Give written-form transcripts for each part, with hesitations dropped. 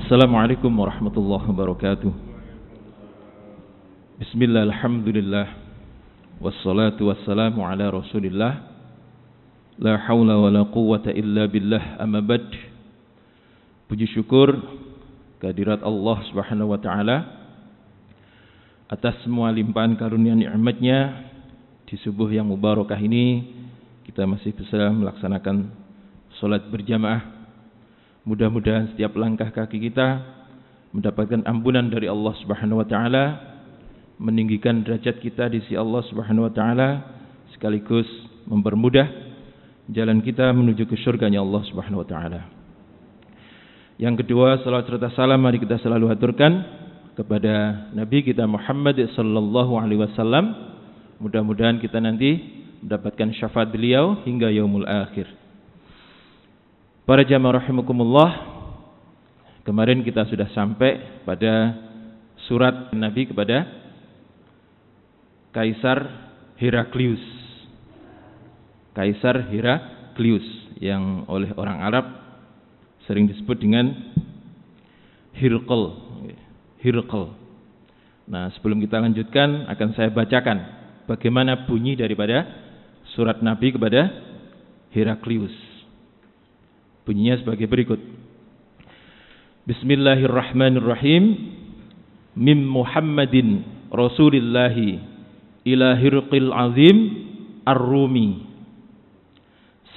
Assalamualaikum warahmatullahi wabarakatuh. Bismillah, alhamdulillah, wassalatu wassalamu ala rasulillah, la hawla wa la quwwata illa billah, amma bad. Puji syukur kehadirat Allah subhanahu wa ta'ala atas semua limpahan karunia nikmatnya. Di subuh yang mubarakah ini kita masih bisa melaksanakan salat berjamaah. Mudah-mudahan setiap langkah kaki kita mendapatkan ampunan dari Allah Subhanahu wa taala, meninggikan derajat kita di sisi Allah Subhanahu wa taala, sekaligus mempermudah jalan kita menuju ke surganya Allah Subhanahu wa taala. Yang kedua, salawat serta salam mari kita selalu haturkan kepada Nabi kita Muhammad sallallahu alaihi wasallam. Mudah-mudahan kita nanti mendapatkan syafaat beliau hingga yaumul akhir. Para jamaah rahimakumullah, kemarin kita sudah sampai pada surat Nabi kepada Kaisar Heraklius. Kaisar Heraklius yang oleh orang Arab sering disebut dengan Hirqal. Nah, sebelum kita lanjutkan akan saya bacakan bagaimana bunyi daripada surat Nabi kepada Heraklius. Bunyinya sebagai berikut. Bismillahirrahmanirrahim. Min Muhammadin Rasulillahi ila Hirqil Azim Ar-Rumi.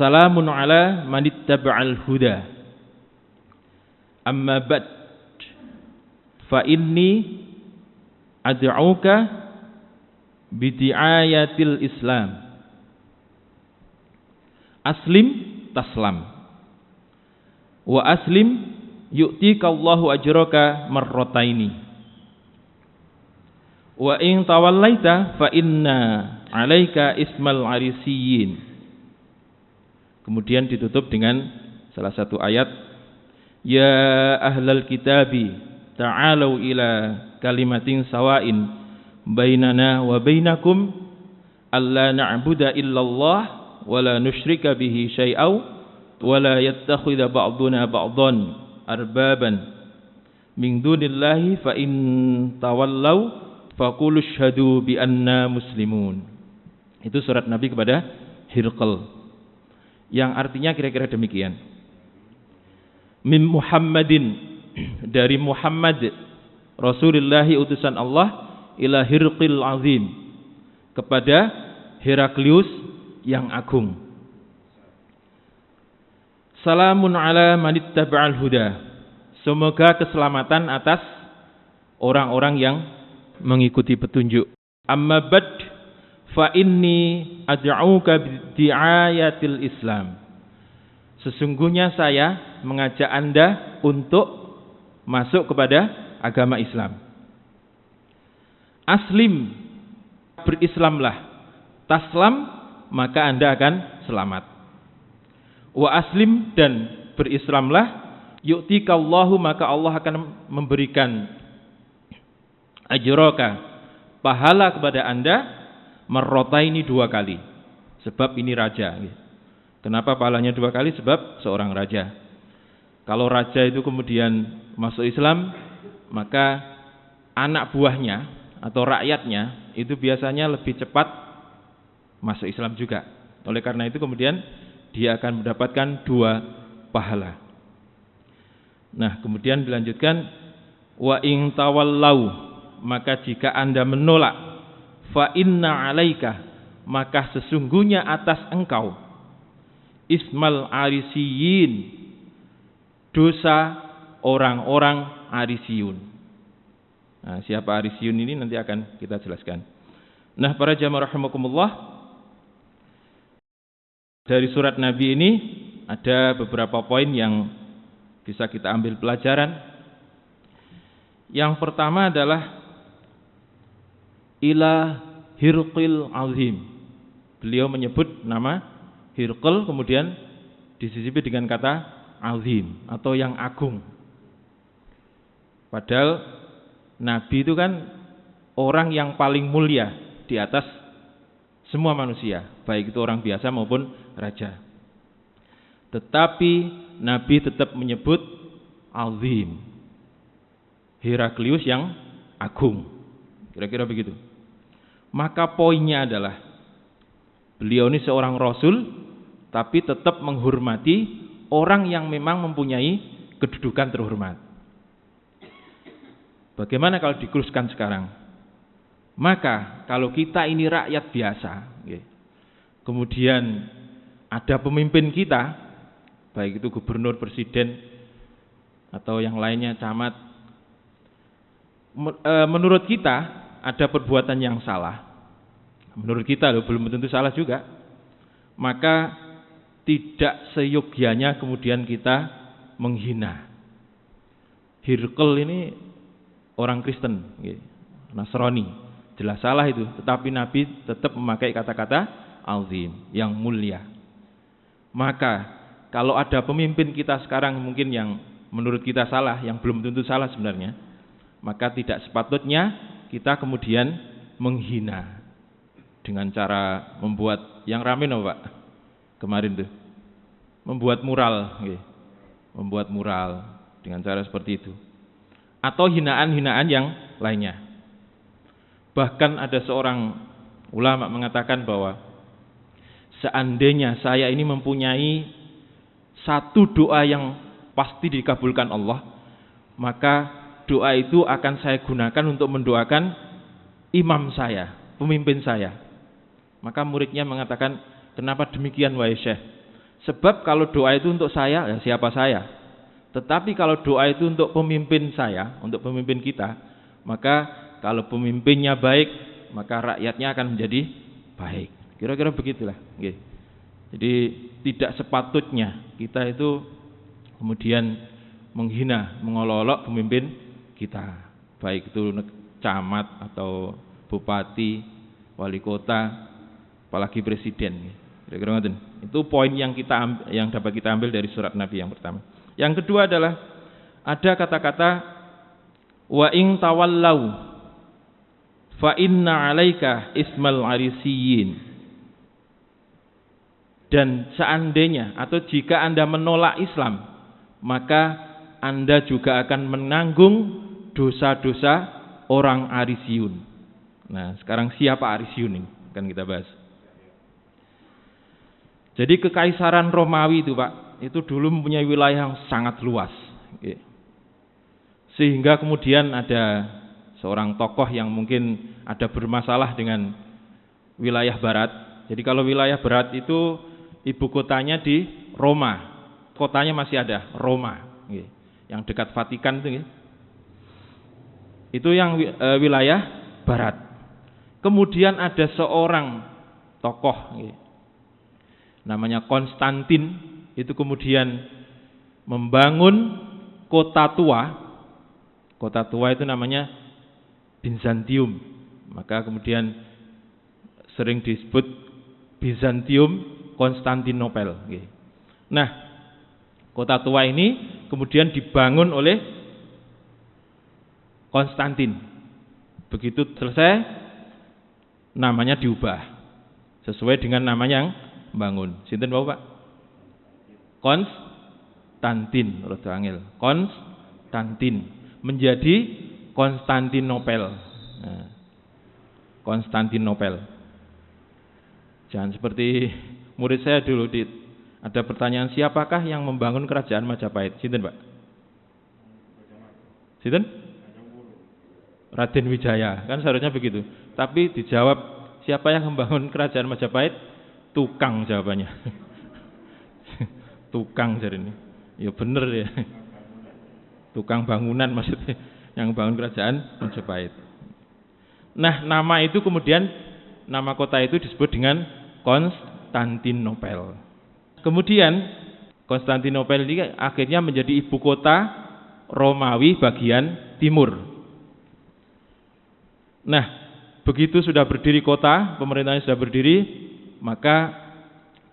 Salamun ala manittaba'al huda. Amma ba'd. Fa inni ad'uka bidi'ayatil Islam. Aslim taslam. Wa aslim yu'tikallahu ajraka marrataini. Wa in tawallaita fa inna 'alaika ismal arisiyin. Kemudian ditutup dengan salah satu ayat, ya ahlal kitabi ta'alu ila kalimatin sawa'in bainana wa bainakum alla na'budu illallah wa la nusyrika bihi syai'aw wala yattakhidha ba'duna ba'dhan arbaban min dunillahi fa in tawallaw faqulu asyhadu bi anna muslimun. Itu surat Nabi kepada Hirqal yang artinya kira-kira demikian. Min Muhammadin, dari Muhammad Rasulullah utusan Allah, ila Hirqil Azim, kepada Heraklius yang agung. Salamun ala manittaba'al huda. Semoga keselamatan atas orang-orang yang mengikuti petunjuk. Amma bad fa inni ad'uka bidi'ayatil Islam. Sesungguhnya saya mengajak Anda untuk masuk kepada agama Islam. Aslim, berislamlah. Taslam, maka Anda akan selamat. Wa aslim, dan berislamlah, yu'tikallahu, maka Allah akan memberikan ajroka, pahala kepada Anda, marrotaini, 2 kali. Sebab ini raja. Kenapa pahalanya 2 kali? Sebab seorang raja. Kalau raja itu kemudian masuk Islam, maka anak buahnya atau rakyatnya itu biasanya lebih cepat masuk Islam juga. Oleh karena itu kemudian dia akan mendapatkan 2 pahala. Nah, kemudian dilanjutkan, wa in tawallau, maka jika Anda menolak, fa inna 'alaika, maka sesungguhnya atas engkau, ismal arisiyin, dosa orang-orang Arisiyun. Nah, siapa Arisiyun ini nanti akan kita jelaskan. Nah, para jamaah rahimakumullah, dari surat Nabi ini ada beberapa poin yang bisa kita ambil pelajaran. Yang pertama adalah ila Hirqil Azim. Beliau menyebut nama Hirqal, kemudian disisipi dengan kata Azim atau yang agung. Padahal Nabi itu kan orang yang paling mulia di atas semua manusia, baik itu orang biasa maupun raja. Tetapi Nabi tetap menyebut azim, Heraklius yang agung. Kira-kira begitu. Maka poinnya adalah beliau ini seorang rasul tapi tetap menghormati orang yang memang mempunyai kedudukan terhormat. Bagaimana kalau dikhususkan sekarang? Maka kalau kita ini rakyat biasa, kemudian ada pemimpin kita, baik itu gubernur, presiden, atau yang lainnya, camat, menurut kita ada perbuatan yang salah, menurut kita belum tentu salah juga, maka tidak seyogyanya kemudian kita menghina. Hirqal ini orang Kristen, Nasrani, jelas salah itu, tetapi Nabi tetap memakai kata-kata azim, yang mulia. Maka kalau ada pemimpin kita sekarang mungkin yang menurut kita salah, yang belum tentu salah sebenarnya, maka tidak sepatutnya kita kemudian menghina dengan cara membuat yang rame Pak kemarin tuh, membuat mural, membuat mural dengan cara seperti itu, atau hinaan-hinaan yang lainnya. Bahkan ada seorang ulama mengatakan bahwa seandainya saya ini mempunyai satu doa yang pasti dikabulkan Allah, maka doa itu akan saya gunakan untuk mendoakan imam saya, pemimpin saya. Maka muridnya mengatakan, kenapa demikian wahai Syekh? Sebab kalau doa itu untuk saya, ya siapa saya? Tetapi kalau doa itu untuk pemimpin saya, untuk pemimpin kita, maka kalau pemimpinnya baik, maka rakyatnya akan menjadi baik. Kira-kira begitulah. Jadi tidak sepatutnya kita itu kemudian menghina, mengolok-olok pemimpin kita, baik itu camat atau bupati, wali kota, apalagi presiden. Kira-kira ngoten. Itu poin yang dapat kita ambil dari surat Nabi yang pertama. Yang kedua adalah ada kata-kata wa in tawallau fa inna 'alaika ismal arisiyin. Dan seandainya atau jika Anda menolak Islam, maka Anda juga akan menanggung dosa-dosa orang Arisiun. Nah, sekarang siapa Arisiun ini? Akan kita bahas. Jadi kekaisaran Romawi itu Pak, itu dulu mempunyai wilayah yang sangat luas. Sehingga kemudian ada seorang tokoh yang mungkin ada bermasalah dengan wilayah barat. Jadi kalau wilayah barat itu ibu kotanya di Roma, kotanya masih ada, Roma, yang dekat Vatikan itu yang wilayah barat. Kemudian ada seorang tokoh, namanya Konstantin, itu kemudian membangun kota tua. Kota tua itu namanya Bizantium, maka kemudian sering disebut Bizantium Konstantinopel. Nah, kota tua ini kemudian dibangun oleh Konstantin. Begitu selesai, namanya diubah sesuai dengan nama yang bangun. Sinten Bapak? Konstantin, rada angel. Konstantin menjadi Konstantinopel. Nah, Konstantinopel. Jangan seperti murid saya dulu, ada pertanyaan, siapakah yang membangun kerajaan Majapahit? Sinten Pak? Sinten? Raden Wijaya, kan seharusnya begitu. Tapi dijawab, siapa yang membangun kerajaan Majapahit? Tukang jawabannya. Tukang jadi ini. Ya bener ya. Tukang bangunan maksudnya yang bangun kerajaan Majapahit. Nah, nama itu kemudian nama kota itu disebut dengan Konstantinopel. Kemudian Konstantinopel ini akhirnya menjadi ibu kota Romawi bagian timur. Nah, begitu sudah berdiri kota, pemerintahnya sudah berdiri, maka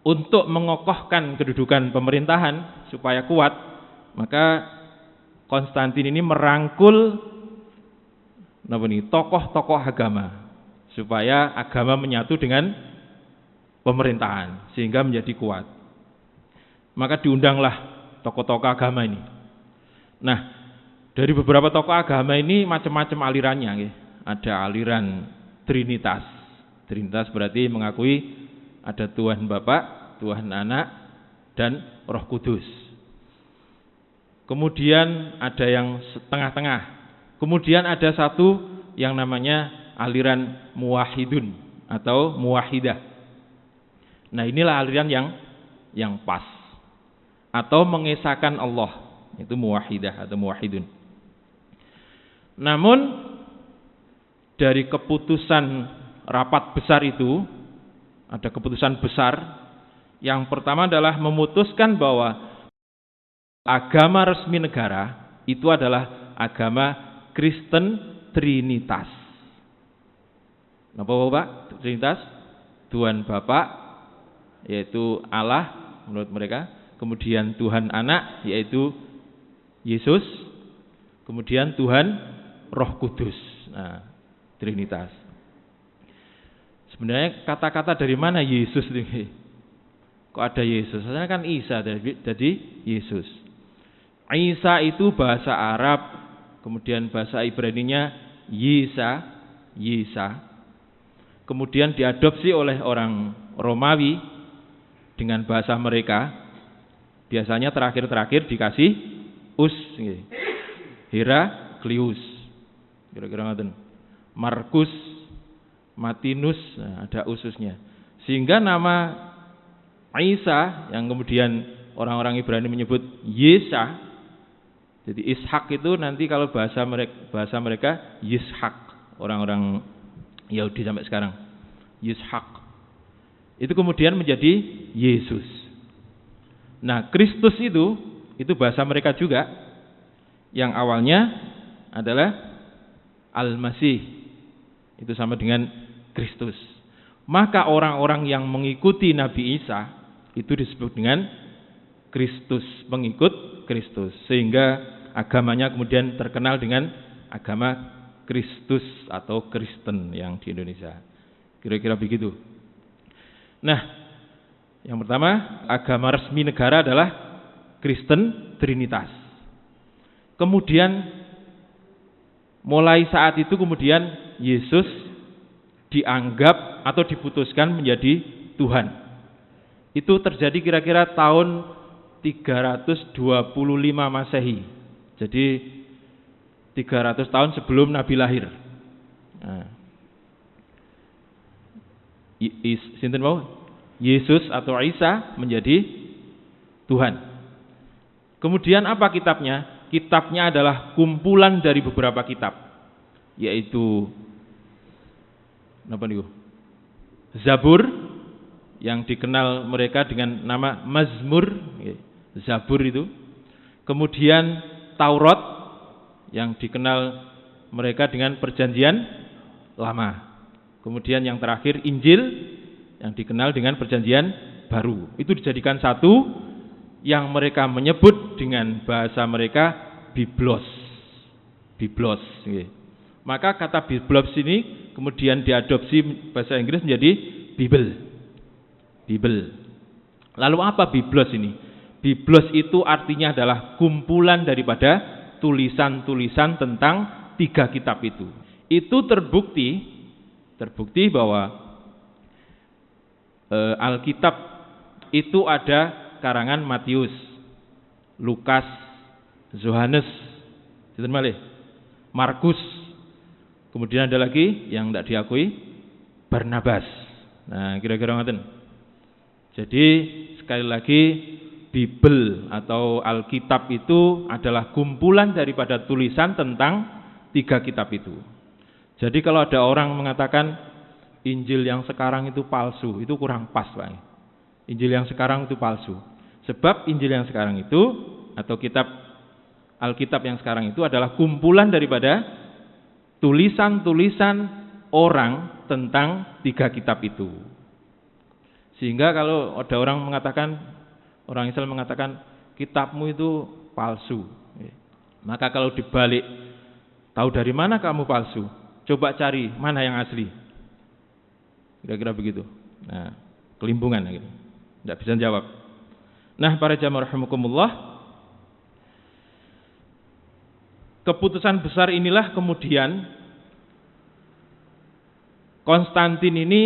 untuk mengokohkan kedudukan pemerintahan supaya kuat, maka Konstantin ini merangkul tokoh-tokoh agama supaya agama menyatu dengan pemerintahan sehingga menjadi kuat. Maka diundanglah tokoh-tokoh agama ini. Nah, Dari beberapa tokoh agama ini macam-macam alirannya, nggih. Ada aliran Trinitas. Trinitas berarti mengakui ada Tuhan Bapa, Tuhan Anak, dan Roh Kudus. Kemudian ada yang setengah-tengah. Kemudian ada satu yang namanya aliran Muwahhidun atau Muwahhidah. Nah, inilah aliran yang pas atau mengesahkan Allah, itu Muwahhidah atau Muwahhidun. Namun dari keputusan rapat besar itu ada keputusan besar. Yang pertama adalah memutuskan bahwa agama resmi negara itu adalah agama Kristen Trinitas. Napa Bapak? Trinitas, Tuhan Bapa yaitu Allah menurut mereka, kemudian Tuhan Anak yaitu Yesus, kemudian Tuhan Roh Kudus. Nah, Trinitas. Sebenarnya kata-kata dari mana Yesus ini? Kok ada Yesus? Sebenarnya kan Isa, jadi Yesus. Isa itu bahasa Arab, kemudian bahasa Ibraninya Yisa, Yisa. Kemudian diadopsi oleh orang Romawi dengan bahasa mereka. Biasanya terakhir-terakhir dikasih us, Heraklius, kira-kira ngaten. Markus, Martinus, nah, ada ususnya. Sehingga nama Isa yang kemudian orang-orang Ibrani menyebut Yesa, jadi Ishak itu nanti kalau bahasa mereka Yishak, orang-orang Yahudi sampai sekarang Yishak itu kemudian menjadi Yesus. Nah, Kristus itu bahasa mereka juga, yang awalnya adalah Al-Masih, itu sama dengan Kristus. Maka orang-orang yang mengikuti Nabi Isa itu disebut dengan Kristus, pengikut Kristus, sehingga agamanya kemudian terkenal dengan agama Kristus atau Kristen yang di Indonesia. Kira-kira begitu. Nah, yang pertama, agama resmi negara adalah Kristen Trinitas. Kemudian mulai saat itu kemudian Yesus dianggap atau diputuskan menjadi Tuhan. Itu terjadi kira-kira tahun 325 Masehi. Jadi 300 tahun sebelum Nabi lahir. Nah, sinten mau? Yesus atau Isa menjadi Tuhan. Kemudian apa kitabnya? Kitabnya adalah kumpulan dari beberapa kitab, yaitu apa nih? Zabur, yang dikenal mereka dengan nama Mazmur, Zabur itu. Kemudian Taurat, yang dikenal mereka dengan Perjanjian Lama. Kemudian yang terakhir Injil, yang dikenal dengan Perjanjian Baru. Itu dijadikan satu yang mereka menyebut dengan bahasa mereka Biblos. Biblos. Maka kata Biblos ini kemudian diadopsi bahasa Inggris menjadi Bible. Bible. Lalu apa Biblos ini? Biblos itu artinya adalah kumpulan daripada tulisan-tulisan tentang 3 kitab itu. Itu terbukti bahwa Alkitab itu ada karangan Matius, Lukas, Yohanes, Markus. Kemudian ada lagi yang tidak diakui, Barnabas. Nah, kira-kira ngoten. Jadi sekali lagi Bible atau Alkitab itu adalah kumpulan daripada tulisan tentang 3 kitab itu. Jadi kalau ada orang mengatakan Injil yang sekarang itu palsu, itu kurang pas, Pak. Injil yang sekarang itu palsu. Sebab Injil yang sekarang itu atau kitab Alkitab yang sekarang itu adalah kumpulan daripada tulisan-tulisan orang tentang 3 kitab itu. Sehingga kalau ada orang mengatakan, orang Islam mengatakan kitabmu itu palsu, maka kalau dibalik, tahu dari mana kamu palsu? Coba cari mana yang asli. Kira-kira begitu. Nah, kelimpungan gitu. Tidak bisa jawab. Nah, para jamaah rahimakumullah. keputusan besar inilah kemudian Konstantin ini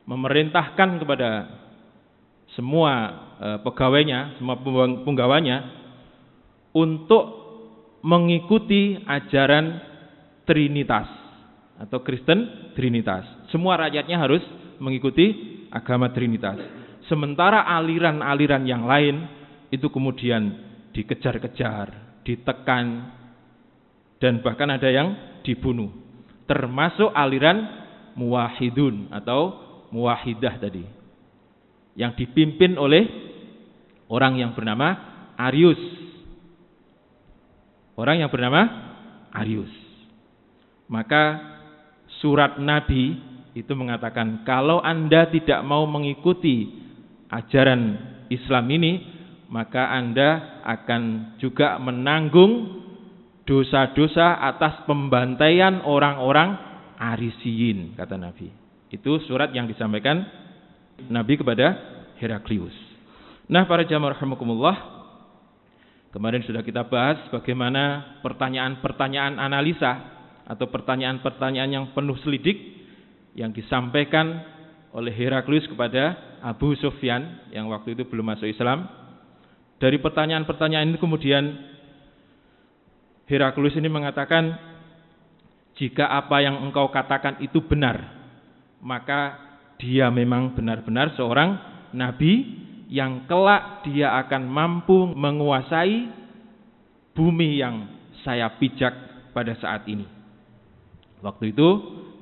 memerintahkan kepada semua pegawainya, semua punggawanya untuk mengikuti ajaran Trinitas atau Kristen Trinitas. Semua rakyatnya harus mengikuti agama Trinitas. Sementara aliran-aliran yang lain itu kemudian dikejar-kejar, ditekan, dan bahkan ada yang dibunuh. Termasuk aliran Muwahhidun atau Muwahhidah tadi, yang dipimpin oleh orang yang bernama Arius. Orang yang bernama Arius. Maka surat Nabi itu mengatakan, kalau Anda tidak mau mengikuti ajaran Islam ini, maka Anda akan juga menanggung dosa-dosa atas pembantaian orang-orang Arisiyin, kata Nabi. Itu surat yang disampaikan Nabi kepada Heraklius. Nah, para jamaah rahimakumullah, kemarin sudah kita bahas bagaimana pertanyaan-pertanyaan analisa atau pertanyaan-pertanyaan yang penuh selidik yang disampaikan oleh Heraklius kepada Abu Sufyan yang waktu itu belum masuk Islam. Dari pertanyaan-pertanyaan ini kemudian Heraklius ini mengatakan, jika apa yang engkau katakan itu benar, maka dia memang benar-benar seorang nabi yang kelak dia akan mampu menguasai bumi yang saya pijak pada saat ini. Waktu itu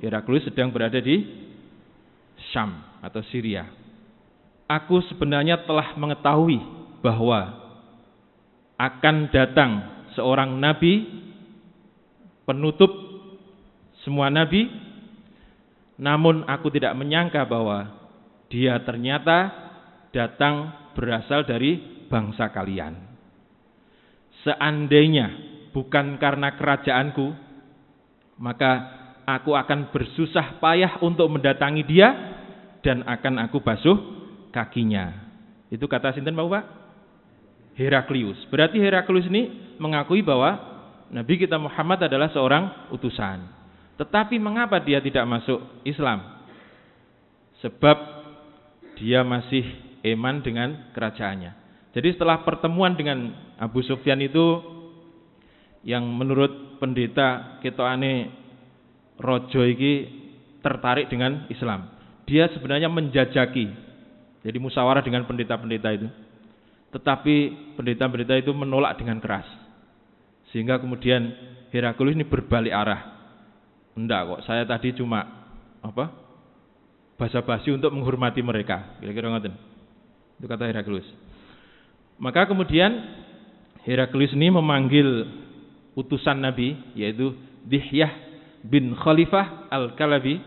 Heraklius sedang berada di Syam atau Syria. Aku sebenarnya telah mengetahui bahwa akan datang seorang nabi, penutup semua nabi, namun aku tidak menyangka bahwa dia ternyata datang berasal dari bangsa kalian. Seandainya bukan karena kerajaanku, maka aku akan bersusah payah untuk mendatangi dia dan akan aku basuh kakinya. Itu kata sinten Bapak? Heraklius. Berarti Heraklius ini mengakui bahwa Nabi kita Muhammad adalah seorang utusan. Tetapi mengapa dia tidak masuk Islam? Sebab dia masih iman dengan kerajaannya. Jadi setelah pertemuan dengan Abu Sufyan itu, yang menurut pendeta ketokane rojo iki tertarik dengan Islam. Dia sebenarnya menjajaki. Jadi musyawarah dengan pendeta-pendeta itu. Tetapi pendeta-pendeta itu menolak dengan keras. Sehingga kemudian Heraklius ini berbalik arah. Enggak kok, saya tadi cuma basa-basi untuk menghormati mereka. Kira-kira ngoten. Itu kata Heraklius. Maka kemudian Heraklius ini memanggil utusan Nabi, yaitu Dihyah bin Khalifah Al-Kalabi.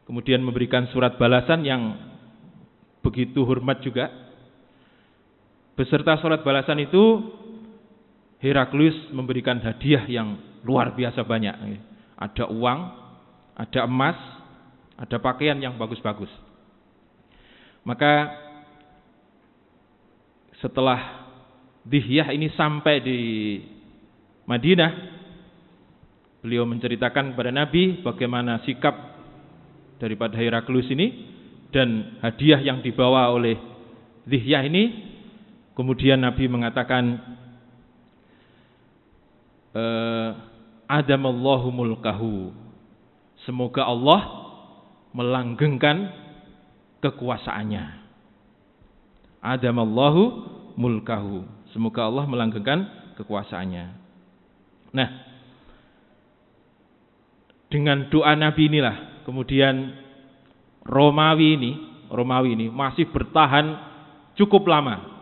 Kemudian memberikan surat balasan yang begitu hormat juga. Beserta surat balasan itu Heraklius memberikan hadiah yang luar biasa banyak. Ada uang, ada emas, ada pakaian yang bagus-bagus. Maka setelah Dihyah ini sampai di Madinah, beliau menceritakan kepada Nabi bagaimana sikap daripada Heraklius ini dan hadiah yang dibawa oleh Dihyah ini. Kemudian Nabi mengatakan, adamallahu mulkahu, semoga Allah melanggengkan kekuasaannya. Adamallahu mulkahu, semoga Allah melanggengkan kekuasaannya. Nah, dengan doa Nabi inilah kemudian Romawi ini masih bertahan cukup lama.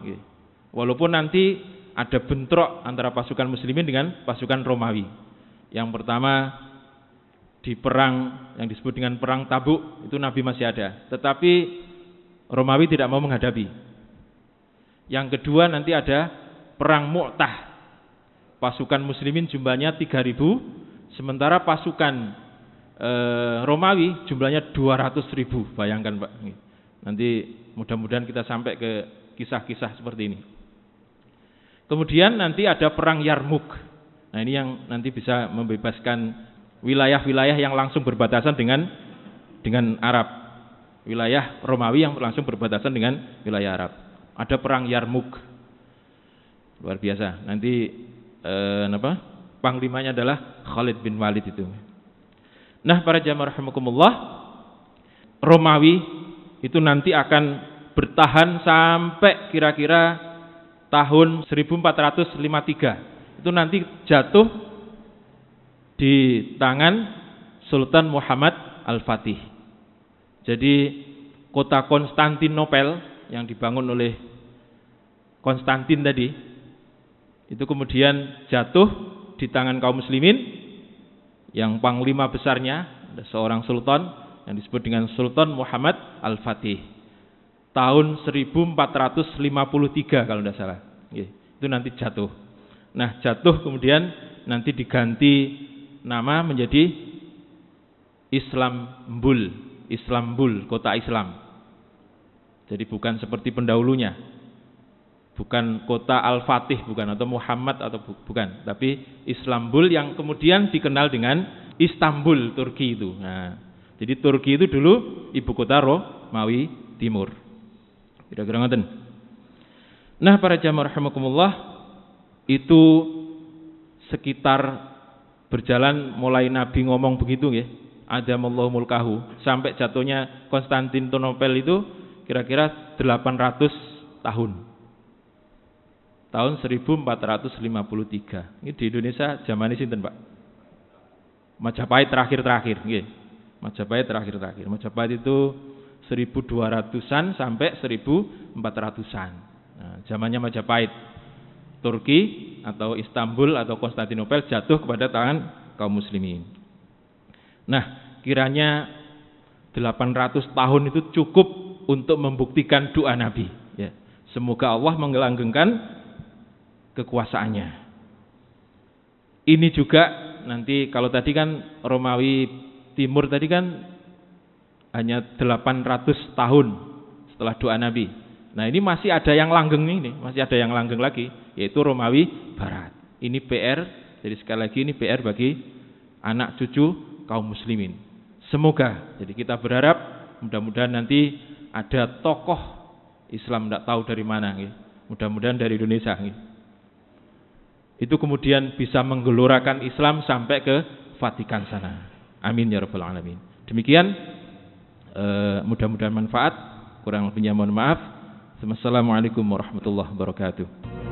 Walaupun nanti ada bentrok antara pasukan muslimin dengan pasukan Romawi. Yang pertama di perang yang disebut dengan perang Tabuk, itu Nabi masih ada. Tetapi Romawi tidak mau menghadapi. Yang kedua nanti ada perang Mu'tah. Pasukan muslimin jumlahnya 3.000, sementara pasukan Romawi jumlahnya 200.000. Bayangkan Pak. Nanti mudah-mudahan kita sampai ke kisah-kisah seperti ini. Kemudian nanti ada perang Yarmuk. Nah, ini yang nanti bisa membebaskan wilayah-wilayah yang langsung berbatasan dengan Arab. Wilayah Romawi yang langsung berbatasan dengan wilayah Arab. Ada perang Yarmuk. Luar biasa. Nanti panglimanya adalah Khalid bin Walid itu. Nah, para jamaah rahimakumullah, Romawi itu nanti akan bertahan sampai kira-kira tahun 1453. Itu nanti jatuh di tangan Sultan Muhammad Al-Fatih. Jadi kota Konstantinopel yang dibangun oleh Konstantin tadi, itu kemudian jatuh di tangan kaum muslimin, yang panglima besarnya ada seorang sultan yang disebut dengan Sultan Muhammad Al-Fatih. Tahun 1453 kalau tidak salah. Itu nanti jatuh. Nah, jatuh kemudian nanti diganti nama menjadi Istanbul, kota Islam. Jadi bukan seperti pendahulunya. Bukan kota Al-Fatih, bukan, atau Muhammad, atau bukan, tapi Istanbul yang kemudian dikenal dengan Istanbul, Turki itu. Nah, jadi Turki itu dulu ibu kota Romawi Timur. Kira-kira ngoten. Nah, para jamaah rahimakumullah, itu sekitar berjalan mulai Nabi ngomong begitu nggih, adamallahu mulkahu, sampai jatuhnya Konstantinopel itu kira-kira 800 tahun. Tahun 1453. Ini di Indonesia zaman sinten, Pak? Majapahit terakhir-terakhir nggih. Majapahit terakhir-terakhir. Majapahit itu 1200-an sampai 1400-an. Nah, zamannya Majapahit. Turki atau Istanbul atau Konstantinopel jatuh kepada tangan kaum muslimin. Nah, kiranya 800 tahun itu cukup untuk membuktikan doa Nabi. Ya. Semoga Allah menggelanggengkan kekuasaannya. Ini juga nanti, kalau tadi kan Romawi Timur tadi kan hanya 800 tahun setelah doa Nabi. Nah, ini masih ada yang langgeng ini, masih ada yang langgeng lagi, yaitu Romawi Barat. Ini PR, jadi sekali lagi ini PR bagi anak cucu kaum muslimin. Semoga, jadi kita berharap mudah-mudahan nanti ada tokoh Islam, tidak tahu dari mana, mudah-mudahan dari Indonesia. Itu kemudian bisa menggelorakan Islam sampai ke Vatikan sana. Amin ya rabbal alamin. Demikian, mudah-mudahan manfaat. Kurang lebihnya mohon maaf. Wassalamualaikum warahmatullahi wabarakatuh.